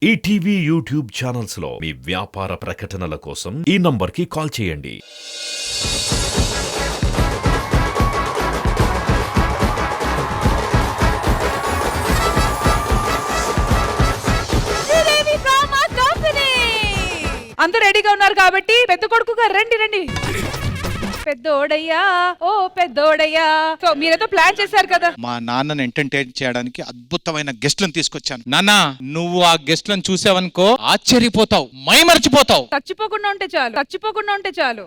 ETV YouTube channels లో మీ వ్యాపార ప్రకటనల కోసం ఈ నంబర్కి కాల్ చేయండి. అందరూ రెడీగా ఉన్నారు కాబట్టి పెద్ద కొడుకుగా రండి రండి. పెద్దోడయ్యా ఓ పెద్దోడయ్యా. సో మీరేదో ప్లాన్ చేశారు కదా. మా నాన్నని ఎంటర్టైన్ చేయడానికి అద్భుతమైన గెస్ట్లను తీసుకొచ్చాను. నాన్న, నువ్వు ఆ గెస్ట్లను చూసావనుకో ఆశ్చర్యపోతావు, మైమర్చిపోతావు. చచ్చిపోకుండా ఉంటే చాలు, చచ్చిపోకుండా ఉంటే చాలు.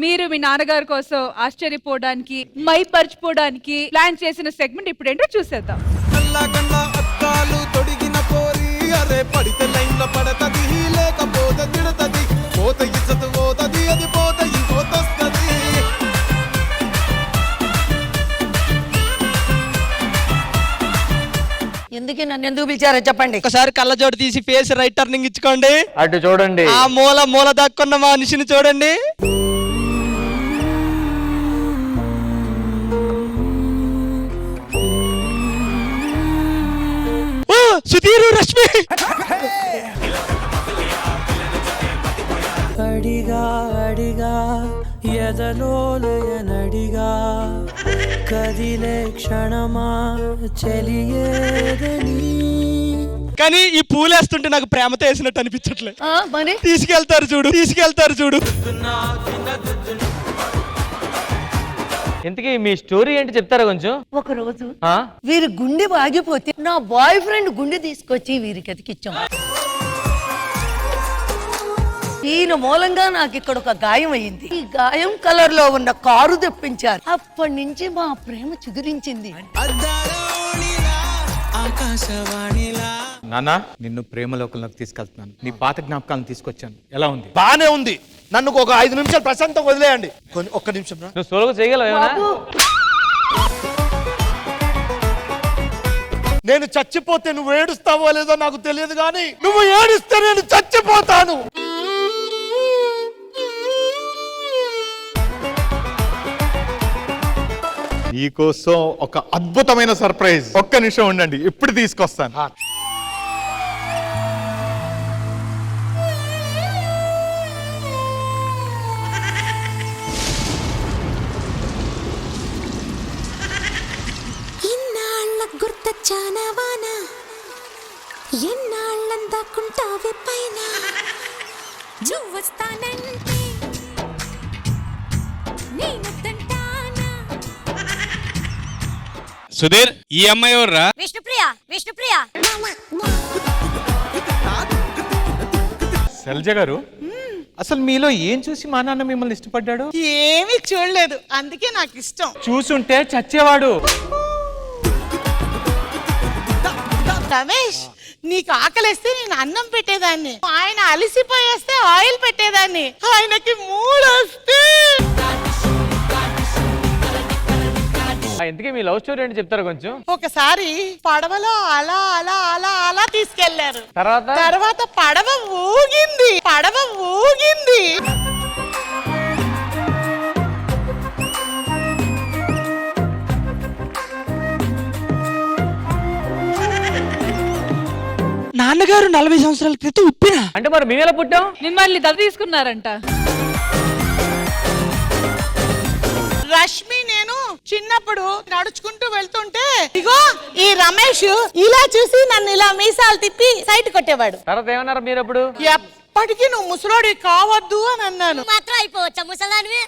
మీరు మీ నాన్నగారి కోసం ఆశ్చర్యపోవడానికి, మైపర్చిపోవడానికి ప్లాన్ చేసిన సెగ్మెంట్ ఇప్పుడు ఏంటో చూసేద్దాం. పడితే లైన్ లో పడతది, లేకపోతే తిడతది, పోత ఇచ్చత పోతది, అది పోత ఇంకోతొస్తది. ఎందుకు నన్ను ఎందుకు పిలిచారో చెప్పండి. ఒకసారి కళ్ళజోడు తీసి ఫేస్ రైట్ టర్నింగ్ ఇచ్చుకోండి. అటు చూడండి. ఆ మూల దాక్కున్న మనిషిని చూడండి. సుధీర్, రష్మి. అడిగా అడిగా ఎదలోలయనడిగా కదిలే క్షణమా చెలియేదని. కానీ ఈ పూలేస్తుంటే నాకు ప్రేమతో వేసినట్టు అనిపించట్లేదు. మరి తీసుకెళ్తారు చూడు. ఇంతకీ మీ స్టోరీ ఏంటి చెప్తారా కొంచెం? ఒక రోజు వీరి గుండె ఆగిపోతే నా బాయ్ ఫ్రెండ్ గుండె తీసుకొచ్చి వీరికి అతికిచ్చాం. ఈయన మూలంగా నాకు ఇక్కడ ఒక గాయం అయ్యింది. ఈ గాయం కలర్ లో ఉన్న కారు తెప్పించారు. అప్పటి నుంచి మా ప్రేమ చిగురించింది. నాన్న, నిన్ను ప్రేమలోకంలోకి తీసుకెళ్తున్నాను. నీ పాత జ్ఞాపకాలను తీసుకొచ్చాను. ఎలా ఉంది? బానే ఉంది. నన్ను ఒక 5 నిమిషాలు ప్రశాంతంగా వదిలేయండి. ఒక్క నిమిషం రా. నువ్వు సోలోగా చేయగలవా? నేను చచ్చిపోతే నువ్వు ఏడుస్తావో లేదో నాకు తెలియదు, కానీ నువ్వు ఏడిస్తే నేను చచ్చిపోతాను. నీకోసం ఒక అద్భుతమైన సర్ప్రైజ్. ఒక్క నిమిషం ఉండండి, ఇప్పుడు తీసుకొస్తాను. గుర్తొచ్చానవానా ఎన్నాళ్ళందాకుంటావే పైన జువస్తానంటే నేనొద్దంటానా. సుధీర్, ఈ అమ్మాయి ఎవర్రా? విష్ణుప్రియ. శైలజ గారు, అసలు మీలో ఏం చూసి మా నాన్న మిమ్మల్ని ఇష్టపడ్డాడు? ఏమీ చూడలేదు, అందుకే నాకు ఇష్టం. చూసుంటే చచ్చేవాడు. రమేష్, నీకు ఆకలిస్తే నేను అన్నం పెట్టేదాన్ని, ఆయన అలిసిపోయేస్తే ఆయిల్ పెట్టేదాన్ని, ఆయనకి మూడొస్తే. ఇంతకీ మీ లవ్ స్టోరీ ఏంటి చెప్తారా కొంచెం? ఒకసారి పడవలో అలా అలా అలా అలా తీసుకెళ్లారు. తర్వాత పడవ ఊగింది. నాన్నగారు 40 సంవత్సరాల క్రితం ఉప్పిన. అంటే మరి మేము ఎలా పుట్టాం? మిమ్మల్ని దళ తీసుకున్నారంట. రష్మి, నేను చిన్నప్పుడు నడుచుకుంటూ వెళ్తుంటే ఇగో ఈ రమేష్ ఇలా చూసి నన్ను ఇలా మీసాలు తిప్పి సైట్ కొట్టేవాడు. తర్వాత ఏమన్నారు మీరు అప్పుడు? ఎప్పటికీ నువ్వు ముసలోడి కావద్దు అని అన్నాను. మాత్రం అయిపోవచ్చా ముసలానివి?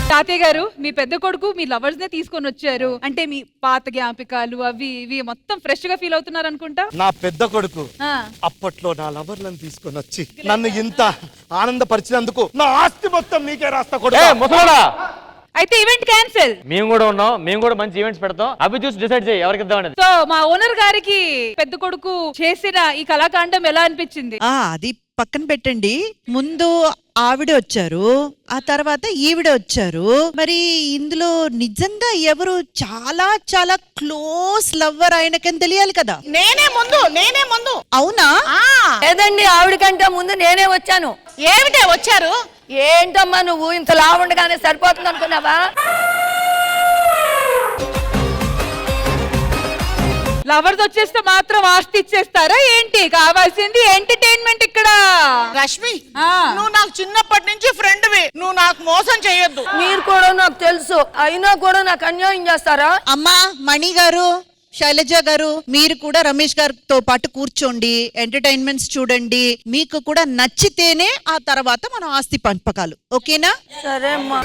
తాతయ్య గారు, మీ పెద్ద కొడుకు మీ లవర్స్ నే తీసుకొని వచ్చారు అంటే మీ పాత జ్ఞాపకాలు అవి ఇవి మొత్తం ఫ్రెష్ గా ఫీల్ అవుతున్నారు అనుకుంటా. నా పెద్ద కొడుకు అప్పట్లో నా లవర్లను తీసుకొని వచ్చి నన్ను ఇంత ఆనందపరిచినందుకు నా ఆస్తి మొత్తం నీకే రాస్తా కొడుకు. అయితే ఈవెంట్ క్యాన్సిల్. మేము కూడా ఉన్నాం, మేము కూడా మంచి ఈవెంట్స్ పెడతాం. అవి చూసి డిసైడ్ చేయి ఎవరికి ఇద్దాం అనేది. సో మా ఓనర్ గారికి పెద్ద కొడుకు చేసిన ఈ కళాకాండం ఎలా అనిపించింది? అది పక్కన పెట్టండి. ముందు ఆవిడ వచ్చారు, ఆ తర్వాత ఈవిడ వచ్చారు. మరి ఇందులో నిజంగా ఎవరు చాలా చాలా క్లోజ్ లవ్వర్ ఆయనకని తెలియాలి కదా. నేనే ముందు. అవునా? లేదండి, ఆవిడ కంటే ముందు నేనే వచ్చాను. ఏమిటే వచ్చారు? ఏంటమ్మా నువ్వు ఇంత లావుండగానే సరిపోతుంది అనుకున్నావా? లవర్స్ వచ్చేస్తే మాత్రం ఆస్తి ఇచ్చేస్తారా ఏంటి? కావాల్సింది ఎంటర్టైన్మెంట్ ఇక్కడ. రష్మి నువ్వు నాకు చిన్నప్పటి నుంచి ఫ్రెండ్వి, నువ్వు నాకు మోసం చేయొద్దు. మీరు కూడా నాకు తెలుసు, అయినా కూడా నాకు అన్యాయం చేస్తారా? అమ్మా మణి గారు, శైలజ గారు, మీరు కూడా రమేష్ గారితో పాటు కూర్చోండి, ఎంటర్టైన్మెంట్స్ చూడండి. మీకు కూడా నచ్చితేనే ఆ తర్వాత మనం ఆస్తి పంపకాలు. ఓకేనా? సరే అమ్మా.